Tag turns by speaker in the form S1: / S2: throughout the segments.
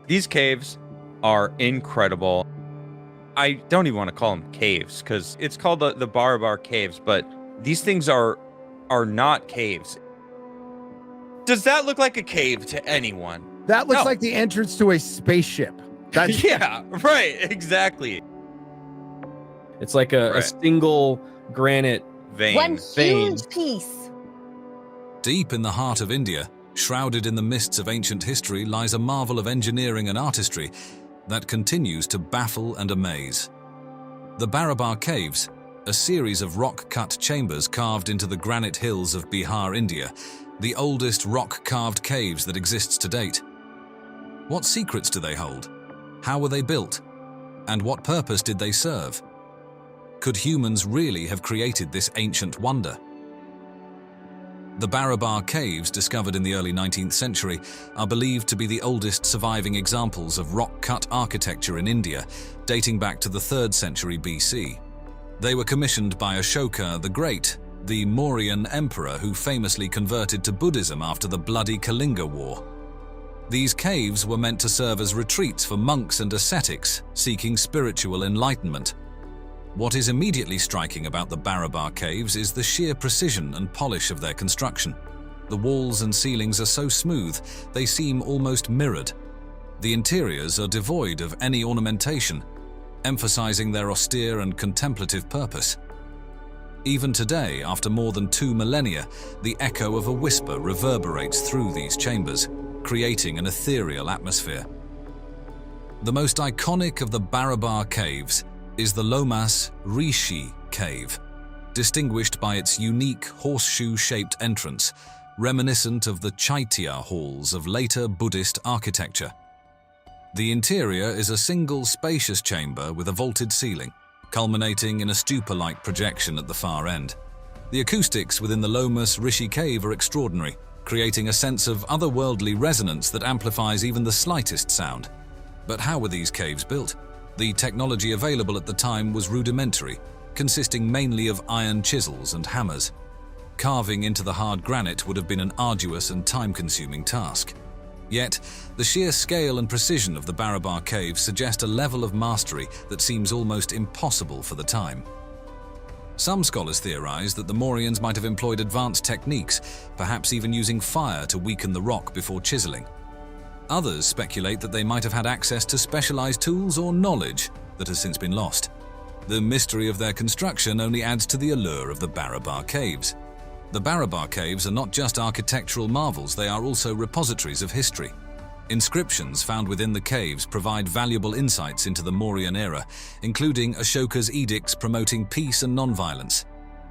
S1: These caves are incredible. I don't even want to call them caves because it's called the Barabar Caves, but these things are not caves. Does that look like a cave to anyone?
S2: That looks
S1: No.
S2: like the entrance to a spaceship. That's
S1: Yeah, right, exactly.
S3: It's like a single granite
S1: Vein.
S4: One
S3: vein.
S4: huge piece.
S5: Deep in the heart of India, shrouded in the mists of ancient history, lies a marvel of engineering and artistry that continues to baffle and amaze. The Barabar Caves, a series of rock-cut chambers carved into the granite hills of Bihar, India, the oldest rock-carved caves that exists to date. What secrets do they hold? How were they built? And what purpose did they serve? Could humans really have created this ancient wonder? The Barabar Caves, discovered in the early 19th century, are believed to be the oldest surviving examples of rock-cut architecture in India, dating back to the 3rd century BC. They were commissioned by Ashoka the Great, the Mauryan emperor who famously converted to Buddhism after the bloody Kalinga War. These caves were meant to serve as retreats for monks and ascetics seeking spiritual enlightenment. What is immediately striking about the Barabar Caves is the sheer precision and polish of their construction. The walls and ceilings are so smooth, they seem almost mirrored. The interiors are devoid of any ornamentation, emphasizing their austere and contemplative purpose. Even today, after more than 2 millennia, the echo of a whisper reverberates through these chambers, creating an ethereal atmosphere. The most iconic of the Barabar Caves is the Lomas Rishi Cave, distinguished by its unique horseshoe-shaped entrance, reminiscent of the Chaitya halls of later Buddhist architecture. The interior is a single spacious chamber with a vaulted ceiling, culminating in a stupa-like projection at the far end. The acoustics within the Lomas Rishi Cave are extraordinary, creating a sense of otherworldly resonance that amplifies even the slightest sound. But how were these caves built? The technology available at the time was rudimentary, consisting mainly of iron chisels and hammers. Carving into the hard granite would have been an arduous and time-consuming task. Yet, the sheer scale and precision of the Barabar Caves suggest a level of mastery that seems almost impossible for the time. Some scholars theorize that the Mauryans might have employed advanced techniques, perhaps even using fire to weaken the rock before chiseling. Others speculate that they might have had access to specialized tools or knowledge that has since been lost. The mystery of their construction only adds to the allure of the Barabar Caves. The Barabar Caves are not just architectural marvels, they are also repositories of history. Inscriptions found within the caves provide valuable insights into the Mauryan era, including Ashoka's edicts promoting peace and nonviolence.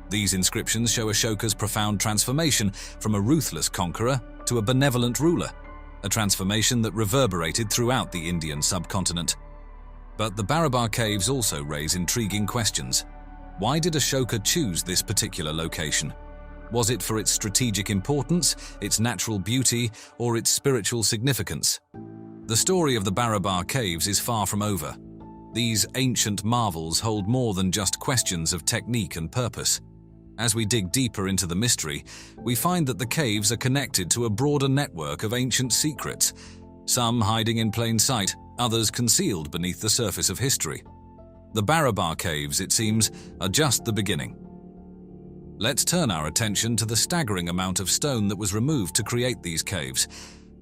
S5: These inscriptions show Ashoka's profound transformation from a ruthless conqueror to a benevolent ruler, a transformation that reverberated throughout the Indian subcontinent. But the Barabar Caves also raise intriguing questions. Why did Ashoka choose this particular location? Was it for its strategic importance, its natural beauty, or its spiritual significance? The story of the Barabar Caves is far from over. These ancient marvels hold more than just questions of technique and purpose. As we dig deeper into the mystery, we find that the caves are connected to a broader network of ancient secrets, some hiding in plain sight, others concealed beneath the surface of history. The Barabar Caves, it seems, are just the beginning. Let's turn our attention to the staggering amount of stone that was removed to create these caves.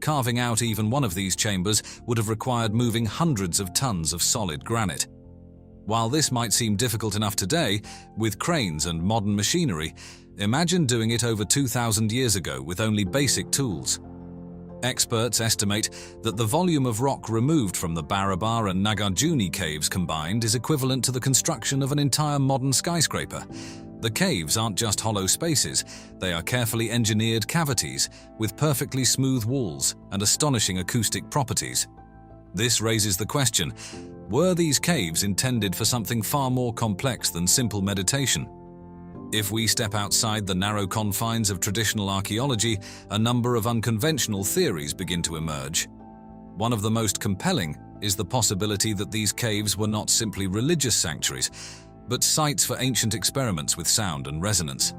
S5: Carving out even one of these chambers would have required moving hundreds of tons of solid granite. While this might seem difficult enough today, with cranes and modern machinery, imagine doing it over 2,000 years ago with only basic tools. Experts estimate that the volume of rock removed from the Barabar and Nagarjuni caves combined is equivalent to the construction of an entire modern skyscraper. The caves aren't just hollow spaces, they are carefully engineered cavities with perfectly smooth walls and astonishing acoustic properties. This raises the question, were these caves intended for something far more complex than simple meditation? If we step outside the narrow confines of traditional archaeology, a number of unconventional theories begin to emerge. One of the most compelling is the possibility that these caves were not simply religious sanctuaries, but sites for ancient experiments with sound and resonance.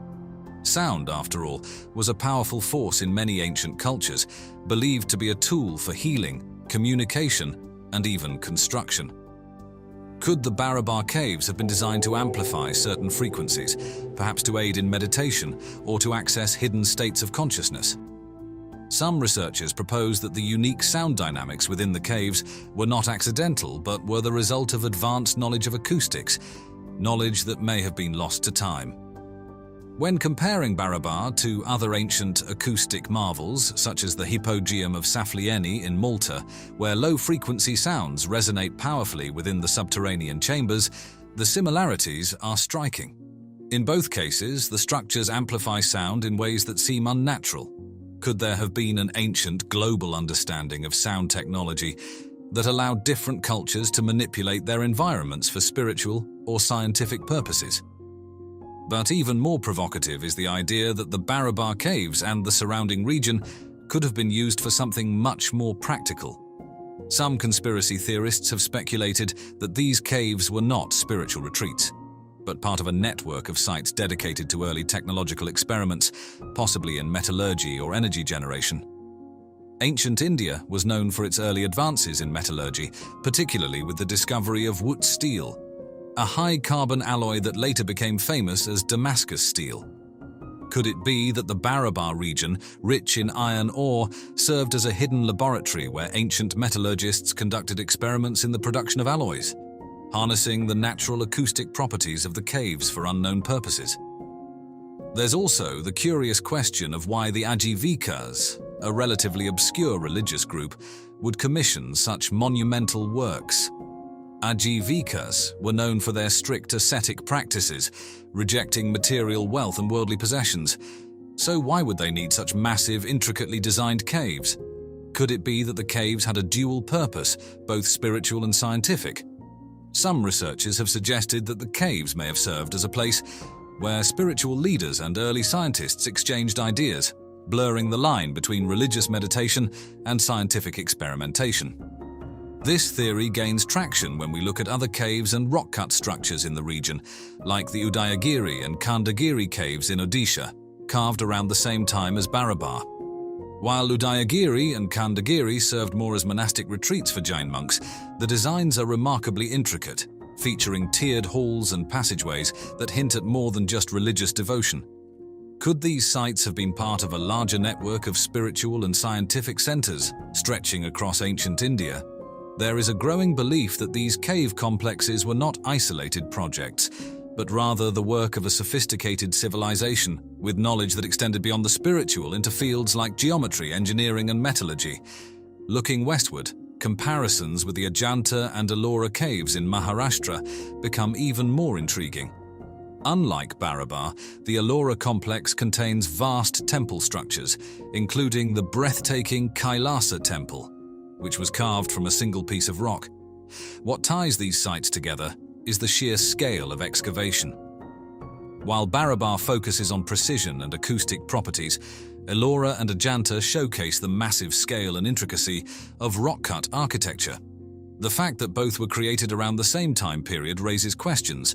S5: Sound, after all, was a powerful force in many ancient cultures, believed to be a tool for healing, communication, and even construction. Could the Barabar Caves have been designed to amplify certain frequencies, perhaps to aid in meditation or to access hidden states of consciousness? Some researchers propose that the unique sound dynamics within the caves were not accidental, but were the result of advanced knowledge of acoustics, knowledge that may have been lost to time. When comparing Barabar to other ancient acoustic marvels, such as the Hypogeum of Saflieni in Malta, where low-frequency sounds resonate powerfully within the subterranean chambers, the similarities are striking. In both cases, the structures amplify sound in ways that seem unnatural. Could there have been an ancient global understanding of sound technology that allowed different cultures to manipulate their environments for spiritual or scientific purposes? But even more provocative is the idea that the Barabar Caves and the surrounding region could have been used for something much more practical. Some conspiracy theorists have speculated that these caves were not spiritual retreats, but part of a network of sites dedicated to early technological experiments, possibly in metallurgy or energy generation. Ancient India was known for its early advances in metallurgy, particularly with the discovery of Wootz steel, a high-carbon alloy that later became famous as Damascus steel. Could it be that the Barabar region, rich in iron ore, served as a hidden laboratory where ancient metallurgists conducted experiments in the production of alloys, harnessing the natural acoustic properties of the caves for unknown purposes? There's also the curious question of why the Ajivikas, a relatively obscure religious group, would commission such monumental works. Ajivikas were known for their strict ascetic practices, rejecting material wealth and worldly possessions. So why would they need such massive, intricately designed caves? Could it be that the caves had a dual purpose, both spiritual and scientific? Some researchers have suggested that the caves may have served as a place where spiritual leaders and early scientists exchanged ideas, blurring the line between religious meditation and scientific experimentation. This theory gains traction when we look at other caves and rock-cut structures in the region, like the Udayagiri and Khandagiri caves in Odisha, carved around the same time as Barabar. While Udayagiri and Khandagiri served more as monastic retreats for Jain monks, the designs are remarkably intricate, featuring tiered halls and passageways that hint at more than just religious devotion. Could these sites have been part of a larger network of spiritual and scientific centers stretching across ancient India? There is a growing belief that these cave complexes were not isolated projects, but rather the work of a sophisticated civilization with knowledge that extended beyond the spiritual into fields like geometry, engineering, and metallurgy. Looking westward, comparisons with the Ajanta and Ellora caves in Maharashtra become even more intriguing. Unlike Barabar, the Ellora complex contains vast temple structures, including the breathtaking Kailasa Temple, which was carved from a single piece of rock. What ties these sites together is the sheer scale of excavation. While Barabar focuses on precision and acoustic properties, Ellora and Ajanta showcase the massive scale and intricacy of rock-cut architecture. The fact that both were created around the same time period raises questions.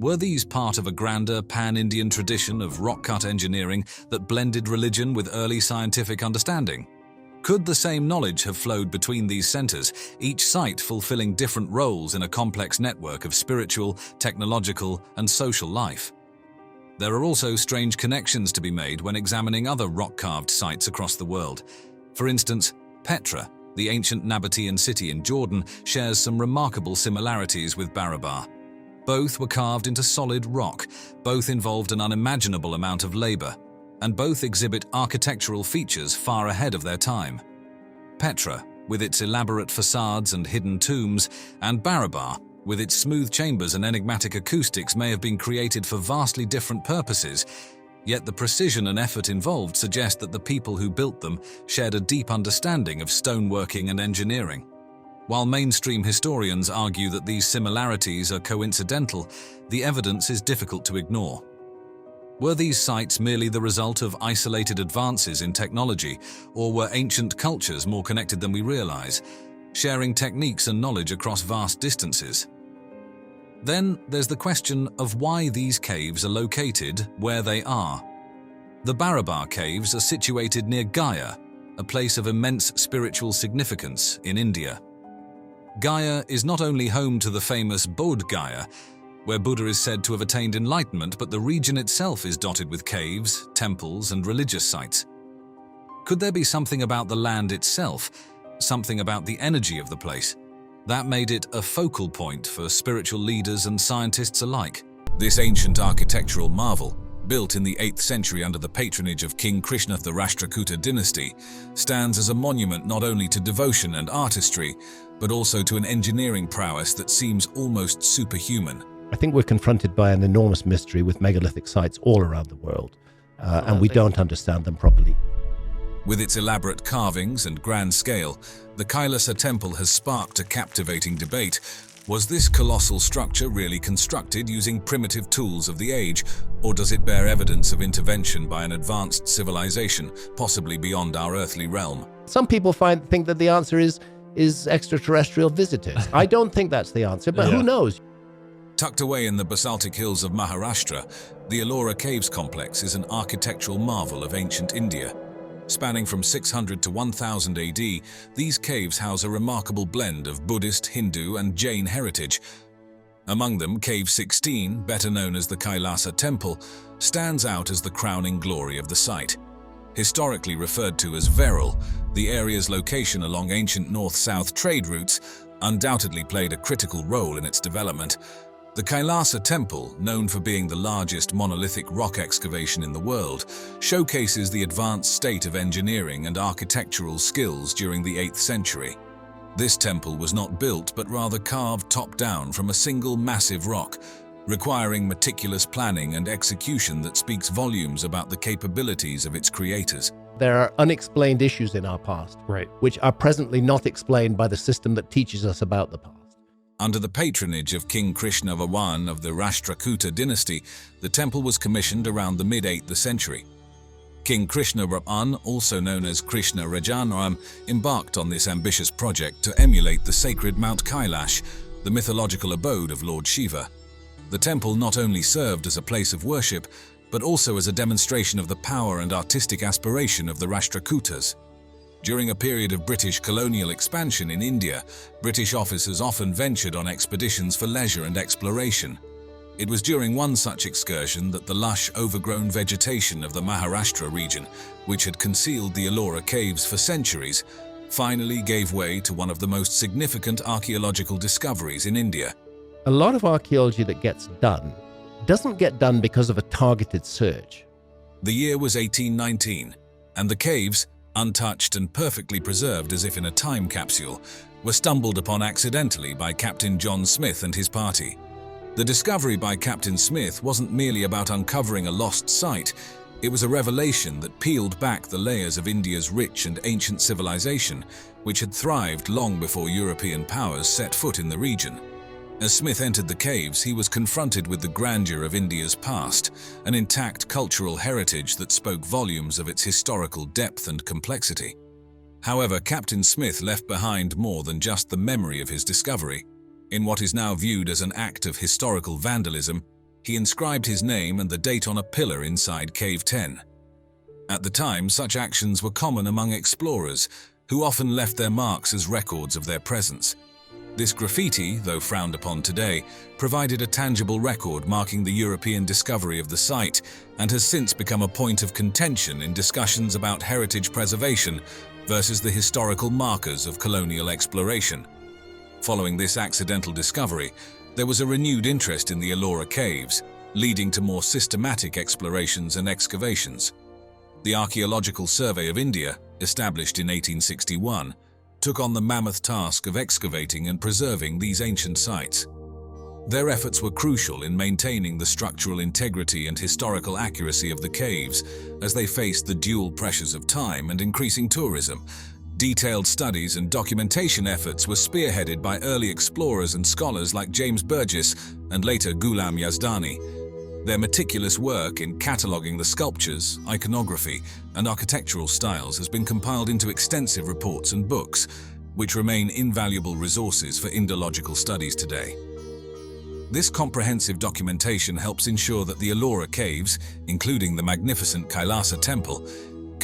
S5: Were these part of a grander pan-Indian tradition of rock-cut engineering that blended religion with early scientific understanding? Could the same knowledge have flowed between these centers, each site fulfilling different roles in a complex network of spiritual, technological, and social life? There are also strange connections to be made when examining other rock-carved sites across the world. For instance, Petra, the ancient Nabatean city in Jordan, shares some remarkable similarities with Barabar. Both were carved into solid rock, both involved an unimaginable amount of labor, and both exhibit architectural features far ahead of their time. Petra, with its elaborate facades and hidden tombs, and Barabar, with its smooth chambers and enigmatic acoustics, may have been created for vastly different purposes, yet the precision and effort involved suggest that the people who built them shared a deep understanding of stoneworking and engineering. While mainstream historians argue that these similarities are coincidental, the evidence is difficult to ignore. Were these sites merely the result of isolated advances in technology, or were ancient cultures more connected than we realize, sharing techniques and knowledge across vast distances? Then there's the question of why these caves are located where they are. The Barabar Caves are situated near Gaya, a place of immense spiritual significance in India. Gaya is not only home to the famous Bodh Gaya, where Buddha is said to have attained enlightenment, but the region itself is dotted with caves, temples, and religious sites. Could there be something about the land itself, something about the energy of the place, that made it a focal point for spiritual leaders and scientists alike? This ancient architectural marvel, built in the 8th century under the patronage of King Krishna of the Rashtrakuta dynasty, stands as a monument not only to devotion and artistry, but also to an engineering prowess that seems almost superhuman.
S4: I think we're confronted by an enormous mystery with megalithic sites all around the world, and we don't understand them properly.
S5: With its elaborate carvings and grand scale, the Kailasa Temple has sparked a captivating debate. Was this colossal structure really constructed using primitive tools of the age, or does it bear evidence of intervention by an advanced civilization, possibly beyond our earthly realm?
S4: Some people think that the answer is extraterrestrial visitors. I don't think that's the answer, but who knows?
S5: Tucked away in the basaltic hills of Maharashtra, the Ellora Caves complex is an architectural marvel of ancient India. Spanning from 600 to 1000 AD, these caves house a remarkable blend of Buddhist, Hindu, and Jain heritage. Among them, Cave 16, better known as the Kailasa Temple, stands out as the crowning glory of the site. Historically referred to as Veral, the area's location along ancient north-south trade routes undoubtedly played a critical role in its development. The Kailasa Temple, known for being the largest monolithic rock excavation in the world, showcases the advanced state of engineering and architectural skills during the 8th century. This temple was not built but rather carved top-down from a single massive rock, requiring meticulous planning and execution that speaks volumes about the capabilities of its creators.
S4: There are unexplained issues in our past, which are presently not explained by the system that teaches us about the past.
S5: Under the patronage of King Krishna I of the Rashtrakuta dynasty, the temple was commissioned around the mid-8th century. King Krishna I, also known as Krishna Rajaram, embarked on this ambitious project to emulate the sacred Mount Kailash, the mythological abode of Lord Shiva. The temple not only served as a place of worship, but also as a demonstration of the power and artistic aspiration of the Rashtrakutas. During a period of British colonial expansion in India, British officers often ventured on expeditions for leisure and exploration. It was during one such excursion that the lush, overgrown vegetation of the Maharashtra region, which had concealed the Ellora Caves for centuries, finally gave way to one of the most significant archaeological discoveries in India.
S4: A lot of archaeology that gets done doesn't get done because of a targeted search.
S5: The year was 1819, and the caves, untouched and perfectly preserved as if in a time capsule, were stumbled upon accidentally by Captain John Smith and his party. The discovery by Captain Smith wasn't merely about uncovering a lost site, it was a revelation that peeled back the layers of India's rich and ancient civilization, which had thrived long before European powers set foot in the region. As Smith entered the caves, he was confronted with the grandeur of India's past, an intact cultural heritage that spoke volumes of its historical depth and complexity. However, Captain Smith left behind more than just the memory of his discovery. In what is now viewed as an act of historical vandalism, he inscribed his name and the date on a pillar inside Cave 10. At the time, such actions were common among explorers, who often left their marks as records of their presence. This graffiti, though frowned upon today, provided a tangible record marking the European discovery of the site and has since become a point of contention in discussions about heritage preservation versus the historical markers of colonial exploration. Following this accidental discovery, there was a renewed interest in the Ellora Caves, leading to more systematic explorations and excavations. The Archaeological Survey of India, established in 1861, took on the mammoth task of excavating and preserving these ancient sites. Their efforts were crucial in maintaining the structural integrity and historical accuracy of the caves as they faced the dual pressures of time and increasing tourism. Detailed studies and documentation efforts were spearheaded by early explorers and scholars like James Burgess and later Ghulam Yazdani. Their meticulous work in cataloguing the sculptures, iconography, and architectural styles has been compiled into extensive reports and books, which remain invaluable resources for Indological studies today. This comprehensive documentation helps ensure that the Ellora Caves, including the magnificent Kailasa Temple,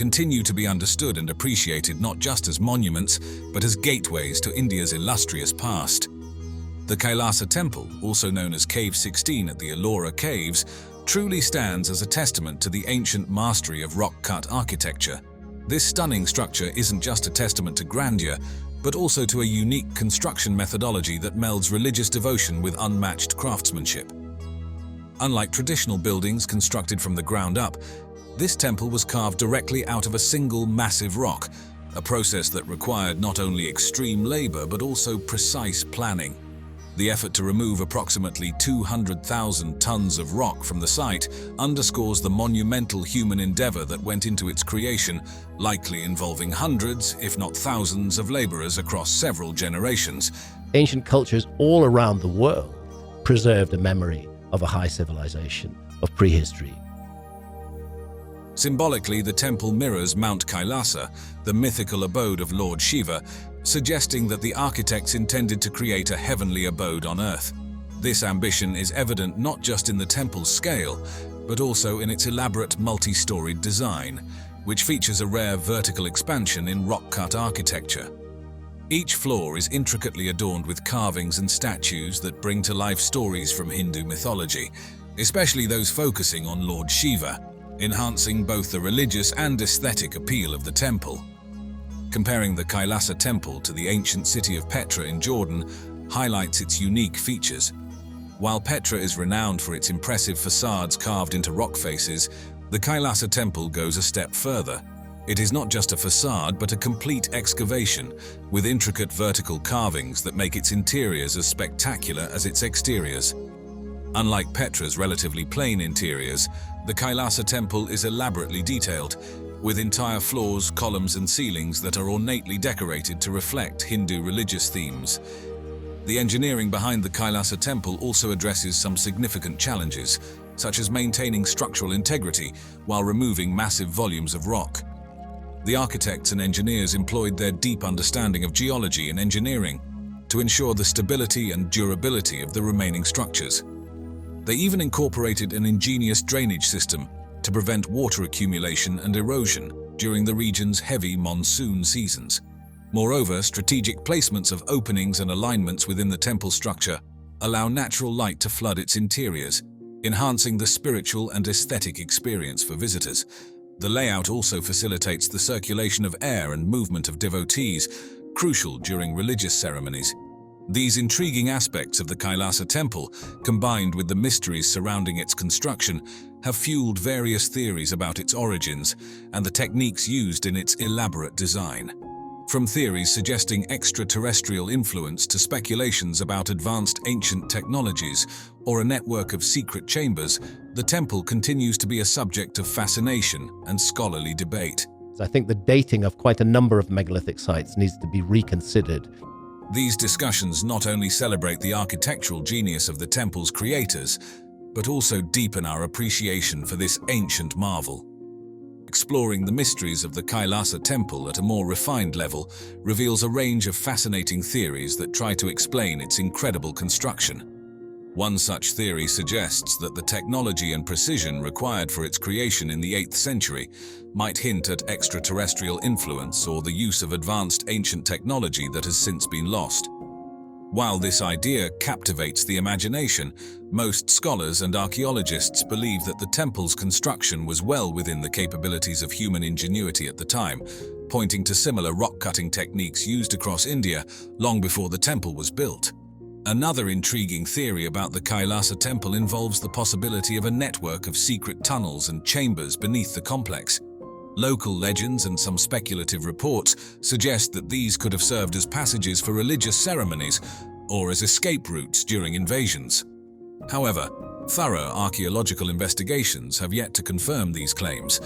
S5: continue to be understood and appreciated not just as monuments, but as gateways to India's illustrious past. The Kailasa Temple, also known as Cave 16 at the Ellora Caves, truly stands as a testament to the ancient mastery of rock-cut architecture. This stunning structure isn't just a testament to grandeur, but also to a unique construction methodology that melds religious devotion with unmatched craftsmanship. Unlike traditional buildings constructed from the ground up, this temple was carved directly out of a single massive rock, a process that required not only extreme labor but also precise planning. The effort to remove approximately 200,000 tons of rock from the site underscores the monumental human endeavor that went into its creation, likely involving hundreds, if not thousands, of laborers across several generations.
S4: Ancient cultures all around the world preserved a memory of a high civilization, of prehistory.
S5: Symbolically, the temple mirrors Mount Kailasa, the mythical abode of Lord Shiva, suggesting that the architects intended to create a heavenly abode on earth. This ambition is evident not just in the temple's scale, but also in its elaborate multi-storied design, which features a rare vertical expansion in rock-cut architecture. Each floor is intricately adorned with carvings and statues that bring to life stories from Hindu mythology, especially those focusing on Lord Shiva, enhancing both the religious and aesthetic appeal of the temple. Comparing the Kailasa Temple to the ancient city of Petra in Jordan highlights its unique features. While Petra is renowned for its impressive facades carved into rock faces, the Kailasa Temple goes a step further. It is not just a facade, but a complete excavation, with intricate vertical carvings that make its interiors as spectacular as its exteriors. Unlike Petra's relatively plain interiors, the Kailasa Temple is elaborately detailed, with entire floors, columns, and ceilings that are ornately decorated to reflect Hindu religious themes. The engineering behind the Kailasa Temple also addresses some significant challenges, such as maintaining structural integrity while removing massive volumes of rock. The architects and engineers employed their deep understanding of geology and engineering to ensure the stability and durability of the remaining structures. They even incorporated an ingenious drainage system to prevent water accumulation and erosion during the region's heavy monsoon seasons. Moreover, strategic placements of openings and alignments within the temple structure allow natural light to flood its interiors, enhancing the spiritual and aesthetic experience for visitors. The layout also facilitates the circulation of air and movement of devotees, crucial during religious ceremonies. These intriguing aspects of the Kailasa Temple, combined with the mysteries surrounding its construction, have fueled various theories about its origins and the techniques used in its elaborate design. From theories suggesting extraterrestrial influence to speculations about advanced ancient technologies or a network of secret chambers, the temple continues to be a subject of fascination and scholarly debate.
S4: I think the dating of quite a number of megalithic sites needs to be reconsidered.
S5: These discussions not only celebrate the architectural genius of the temple's creators, but also deepen our appreciation for this ancient marvel. Exploring the mysteries of the Kailasa Temple at a more refined level reveals a range of fascinating theories that try to explain its incredible construction. One such theory suggests that the technology and precision required for its creation in the 8th century might hint at extraterrestrial influence or the use of advanced ancient technology that has since been lost. While this idea captivates the imagination, most scholars and archaeologists believe that the temple's construction was well within the capabilities of human ingenuity at the time, pointing to similar rock-cutting techniques used across India long before the temple was built. Another intriguing theory about the Kailasa Temple involves the possibility of a network of secret tunnels and chambers beneath the complex. Local legends and some speculative reports suggest that these could have served as passages for religious ceremonies or as escape routes during invasions. However, thorough archaeological investigations have yet to confirm these claims,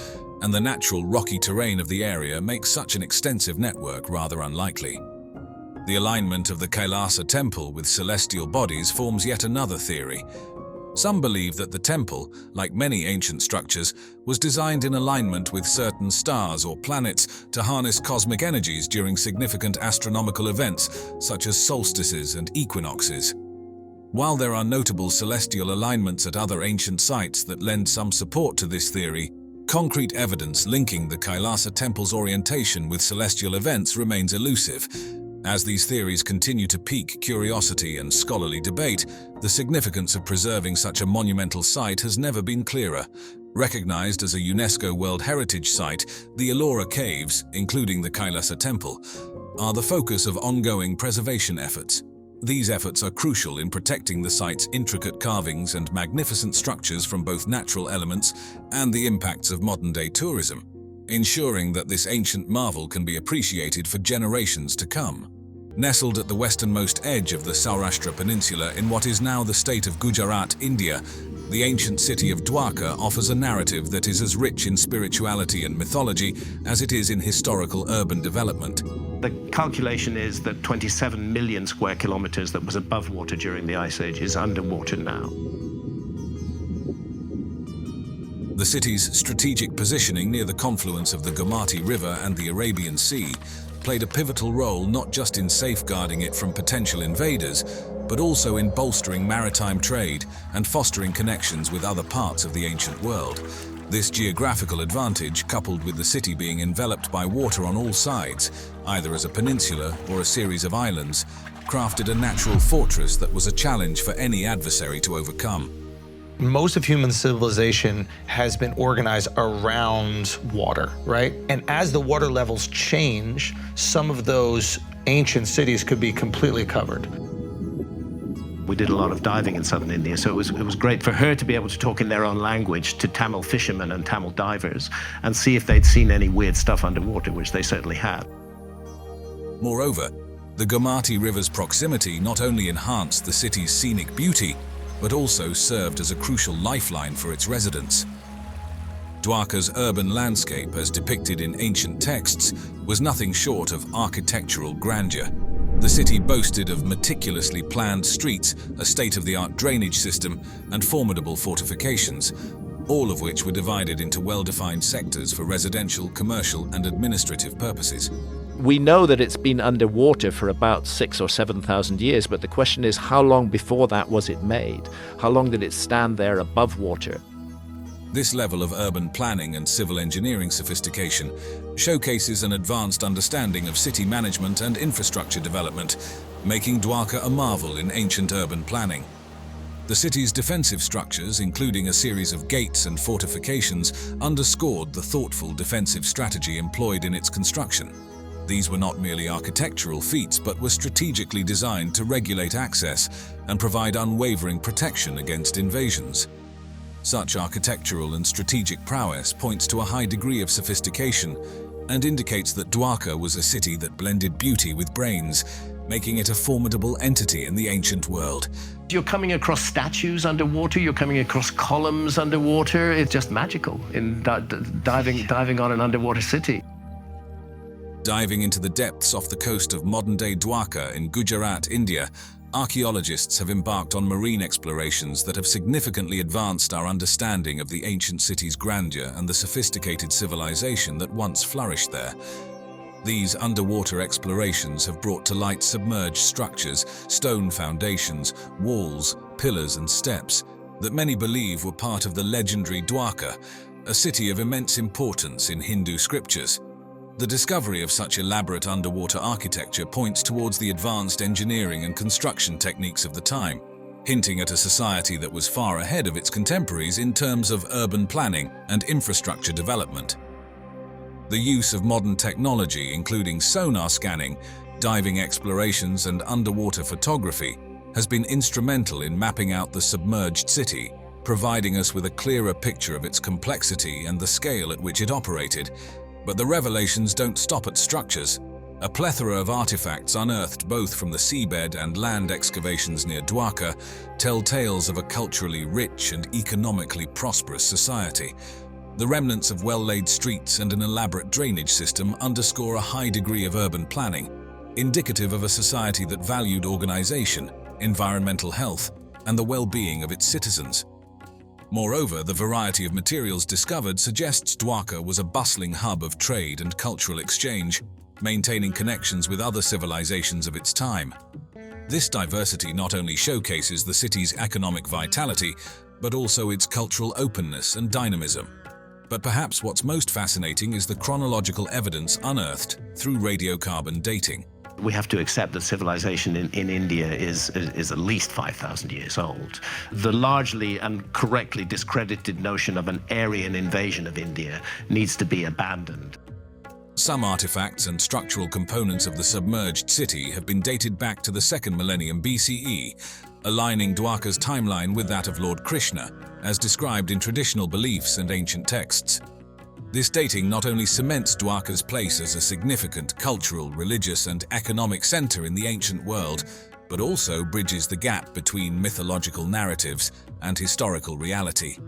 S5: and the natural rocky terrain of the area makes such an extensive network rather unlikely. The alignment of the Kailasa Temple with celestial bodies forms yet another theory. Some believe that the temple, like many ancient structures, was designed in alignment with certain stars or planets to harness cosmic energies during significant astronomical events such as solstices and equinoxes. While there are notable celestial alignments at other ancient sites that lend some support to this theory, concrete evidence linking the Kailasa Temple's orientation with celestial events remains elusive. As these theories continue to pique curiosity and scholarly debate, the significance of preserving such a monumental site has never been clearer. Recognized as a UNESCO World Heritage Site, the Barabar Caves, including the Kailasa Temple, are the focus of ongoing preservation efforts. These efforts are crucial in protecting the site's intricate carvings and magnificent structures from both natural elements and the impacts of modern-day tourism, ensuring that this ancient marvel can be appreciated for generations to come. Nestled at the westernmost edge of the Saurashtra Peninsula in what is now the state of Gujarat, India, the ancient city of Dwarka offers a narrative that is as rich in spirituality and mythology as it is in historical urban development.
S6: The calculation is that 27 million square kilometers that was above water during the Ice Age is underwater now.
S5: The city's strategic positioning near the confluence of the Gomati River and the Arabian Sea played a pivotal role not just in safeguarding it from potential invaders, but also in bolstering maritime trade and fostering connections with other parts of the ancient world. This geographical advantage, coupled with the city being enveloped by water on all sides, either as a peninsula or a series of islands, crafted a natural fortress that was a challenge for any adversary to overcome.
S7: Most of human civilization has been organized around water, right? And as the water levels change, some of those ancient cities could be completely covered.
S6: We did a lot of diving in southern India, so it was great for her to be able to talk in their own language to Tamil fishermen and Tamil divers and see if they'd seen any weird stuff underwater, which they certainly had.
S5: Moreover, the Gomati River's proximity not only enhanced the city's scenic beauty, but also served as a crucial lifeline for its residents. Dwarka's urban landscape, as depicted in ancient texts, was nothing short of architectural grandeur. The city boasted of meticulously planned streets, a state-of-the-art drainage system, and formidable fortifications, all of which were divided into well-defined sectors for residential, commercial, and administrative purposes.
S8: We know that it's been underwater for about 6,000 or 7,000 years, but the question is, how long before that was it made? How long did it stand there above water?
S5: This level of urban planning and civil engineering sophistication showcases an advanced understanding of city management and infrastructure development, making Dwarka a marvel in ancient urban planning. The city's defensive structures, including a series of gates and fortifications, underscored the thoughtful defensive strategy employed in its construction. These were not merely architectural feats, but were strategically designed to regulate access and provide unwavering protection against invasions. Such architectural and strategic prowess points to a high degree of sophistication and indicates that Dwarka was a city that blended beauty with brains, making it a formidable entity in the ancient world.
S6: You're coming across statues underwater, you're coming across columns underwater. It's just magical in diving on an underwater city.
S5: Diving into the depths off the coast of modern-day Dwarka in Gujarat, India, archaeologists have embarked on marine explorations that have significantly advanced our understanding of the ancient city's grandeur and the sophisticated civilization that once flourished there. These underwater explorations have brought to light submerged structures, stone foundations, walls, pillars, and steps that many believe were part of the legendary Dwarka, a city of immense importance in Hindu scriptures. The discovery of such elaborate underwater architecture points towards the advanced engineering and construction techniques of the time, hinting at a society that was far ahead of its contemporaries in terms of urban planning and infrastructure development. The use of modern technology, including sonar scanning, diving explorations, and underwater photography, has been instrumental in mapping out the submerged city, providing us with a clearer picture of its complexity and the scale at which it operated. But the revelations don't stop at structures. A plethora of artifacts unearthed both from the seabed and land excavations near Dwarka tell tales of a culturally rich and economically prosperous society. The remnants of well-laid streets and an elaborate drainage system underscore a high degree of urban planning, indicative of a society that valued organization, environmental health, and the well-being of its citizens. Moreover, the variety of materials discovered suggests Dwarka was a bustling hub of trade and cultural exchange, maintaining connections with other civilizations of its time. This diversity not only showcases the city's economic vitality, but also its cultural openness and dynamism. But perhaps what's most fascinating is the chronological evidence unearthed through radiocarbon dating.
S6: We have to accept that civilization in India is at least 5,000 years old. The largely and correctly discredited notion of an Aryan invasion of India needs to be abandoned.
S5: Some artifacts and structural components of the submerged city have been dated back to the 2nd millennium BCE, aligning Dwarka's timeline with that of Lord Krishna, as described in traditional beliefs and ancient texts. This dating not only cements Dwarka's place as a significant cultural, religious, and economic center in the ancient world, but also bridges the gap between mythological narratives and historical reality.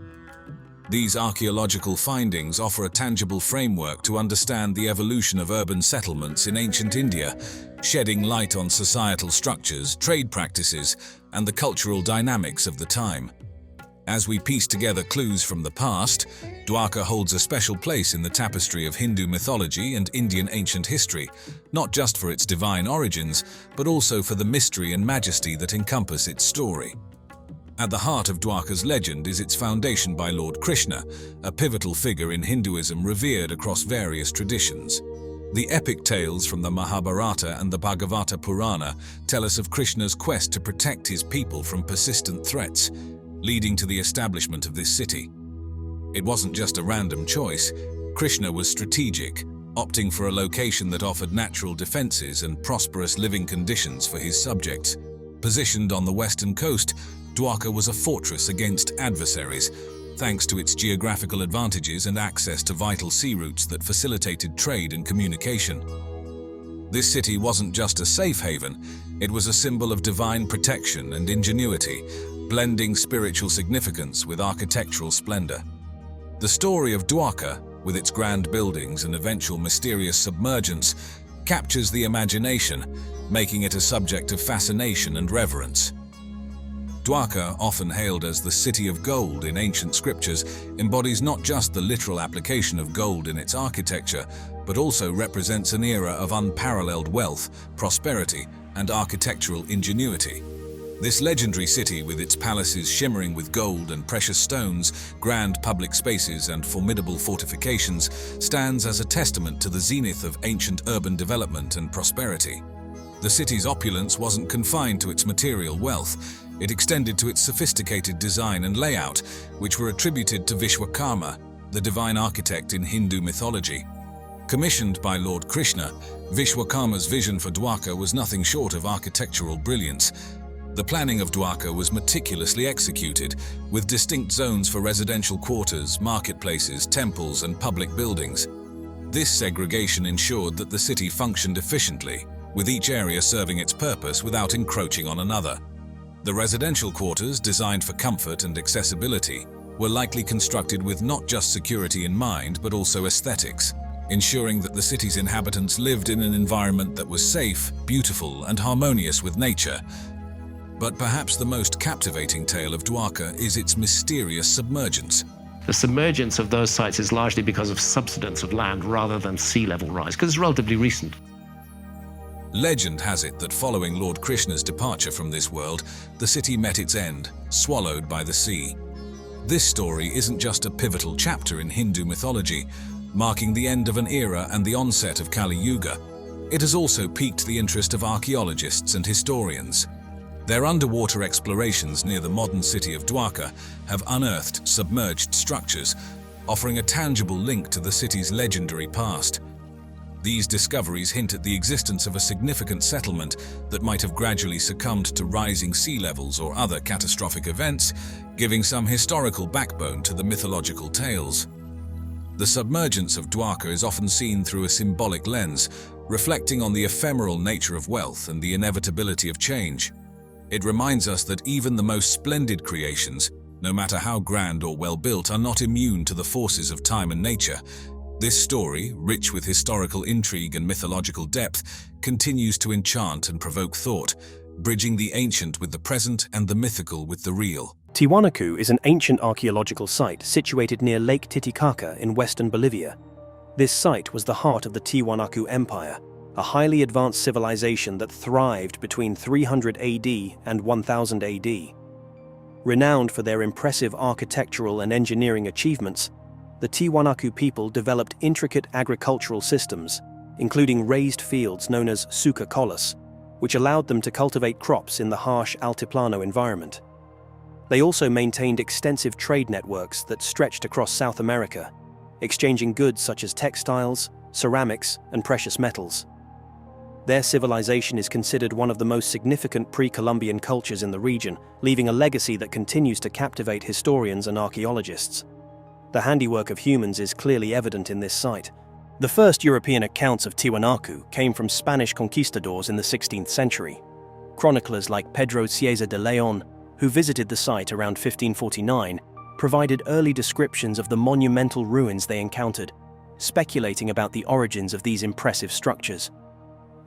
S5: These archaeological findings offer a tangible framework to understand the evolution of urban settlements in ancient India, shedding light on societal structures, trade practices, and the cultural dynamics of the time. As we piece together clues from the past, Dwarka holds a special place in the tapestry of Hindu mythology and Indian ancient history, not just for its divine origins, but also for the mystery and majesty that encompass its story. At the heart of Dwarka's legend is its foundation by Lord Krishna, a pivotal figure in Hinduism revered across various traditions. The epic tales from the Mahabharata and the Bhagavata Purana tell us of Krishna's quest to protect his people from persistent threats, leading to the establishment of this city. It wasn't just a random choice. Krishna was strategic, opting for a location that offered natural defenses and prosperous living conditions for his subjects. Positioned on the western coast, Dwarka was a fortress against adversaries, thanks to its geographical advantages and access to vital sea routes that facilitated trade and communication. This city wasn't just a safe haven, it was a symbol of divine protection and ingenuity, blending spiritual significance with architectural splendor. The story of Dwarka, with its grand buildings and eventual mysterious submergence, captures the imagination, making it a subject of fascination and reverence. Dwarka, often hailed as the City of Gold in ancient scriptures, embodies not just the literal application of gold in its architecture, but also represents an era of unparalleled wealth, prosperity, and architectural ingenuity. This legendary city, with its palaces shimmering with gold and precious stones, grand public spaces, and formidable fortifications, stands as a testament to the zenith of ancient urban development and prosperity. The city's opulence wasn't confined to its material wealth. It extended to its sophisticated design and layout, which were attributed to Vishwakarma, the divine architect in Hindu mythology. Commissioned by Lord Krishna, Vishwakarma's vision for Dwarka was nothing short of architectural brilliance. The planning of Dwarka was meticulously executed, with distinct zones for residential quarters, marketplaces, temples, and public buildings. This segregation ensured that the city functioned efficiently, with each area serving its purpose without encroaching on another. The residential quarters, designed for comfort and accessibility, were likely constructed with not just security in mind, but also aesthetics, ensuring that the city's inhabitants lived in an environment that was safe, beautiful, and harmonious with nature. But perhaps the most captivating tale of Dwarka is its mysterious submergence.
S6: The submergence of those sites is largely because of subsidence of land rather than sea level rise, because it's relatively recent.
S5: Legend has it that following Lord Krishna's departure from this world, the city met its end, swallowed by the sea. This story isn't just a pivotal chapter in Hindu mythology, marking the end of an era and the onset of Kali Yuga. It has also piqued the interest of archaeologists and historians. Their underwater explorations near the modern city of Dwarka have unearthed submerged structures, offering a tangible link to the city's legendary past. These discoveries hint at the existence of a significant settlement that might have gradually succumbed to rising sea levels or other catastrophic events, giving some historical backbone to the mythological tales. The submergence of Dwarka is often seen through a symbolic lens, reflecting on the ephemeral nature of wealth and the inevitability of change. It reminds us that even the most splendid creations, no matter how grand or well-built, are not immune to the forces of time and nature. This story, rich with historical intrigue and mythological depth, continues to enchant and provoke thought, bridging the ancient with the present and the mythical with the real.
S9: Tiwanaku is an ancient archaeological site situated near Lake Titicaca in western Bolivia. This site was the heart of the Tiwanaku Empire, a highly advanced civilization that thrived between 300 AD and 1000 AD. Renowned for their impressive architectural and engineering achievements, the Tiwanaku people developed intricate agricultural systems, including raised fields known as suca colas, which allowed them to cultivate crops in the harsh altiplano environment. They also maintained extensive trade networks that stretched across South America, exchanging goods such as textiles, ceramics, and precious metals. Their civilization is considered one of the most significant pre-Columbian cultures in the region, leaving a legacy that continues to captivate historians and archaeologists. The handiwork of humans is clearly evident in this site. The first European accounts of Tiwanaku came from Spanish conquistadors in the 16th century. Chroniclers like Pedro Cieza de Leon, who visited the site around 1549, provided early descriptions of the monumental ruins they encountered, speculating about the origins of these impressive structures.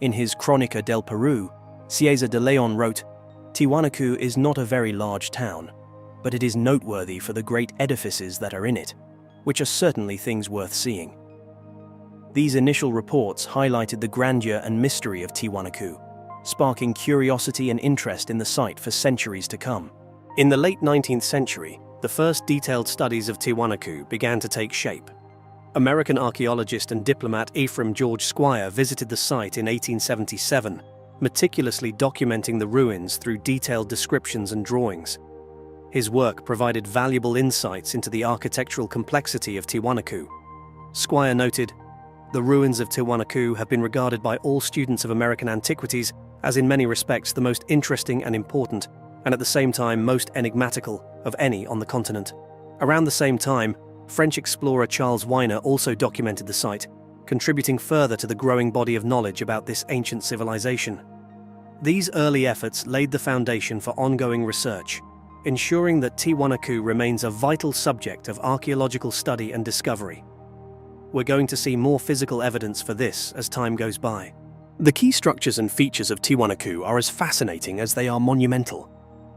S9: In his Crónica del Perú, Cieza de Leon wrote, "Tiwanaku is not a very large town, but it is noteworthy for the great edifices that are in it, which are certainly things worth seeing." These initial reports highlighted the grandeur and mystery of Tiwanaku, sparking curiosity and interest in the site for centuries to come. In the late 19th century, the first detailed studies of Tiwanaku began to take shape. American archaeologist and diplomat Ephraim George Squire visited the site in 1877, meticulously documenting the ruins through detailed descriptions and drawings. His work provided valuable insights into the architectural complexity of Tiwanaku. Squire noted, "The ruins of Tiwanaku have been regarded by all students of American antiquities as in many respects the most interesting and important, and at the same time most enigmatical, of any on the continent." Around the same time, French explorer Charles Weiner also documented the site, contributing further to the growing body of knowledge about this ancient civilization. These early efforts laid the foundation for ongoing research, ensuring that Tiwanaku remains a vital subject of archaeological study and discovery. We're going to see more physical evidence for this as time goes by. The key structures and features of Tiwanaku are as fascinating as they are monumental.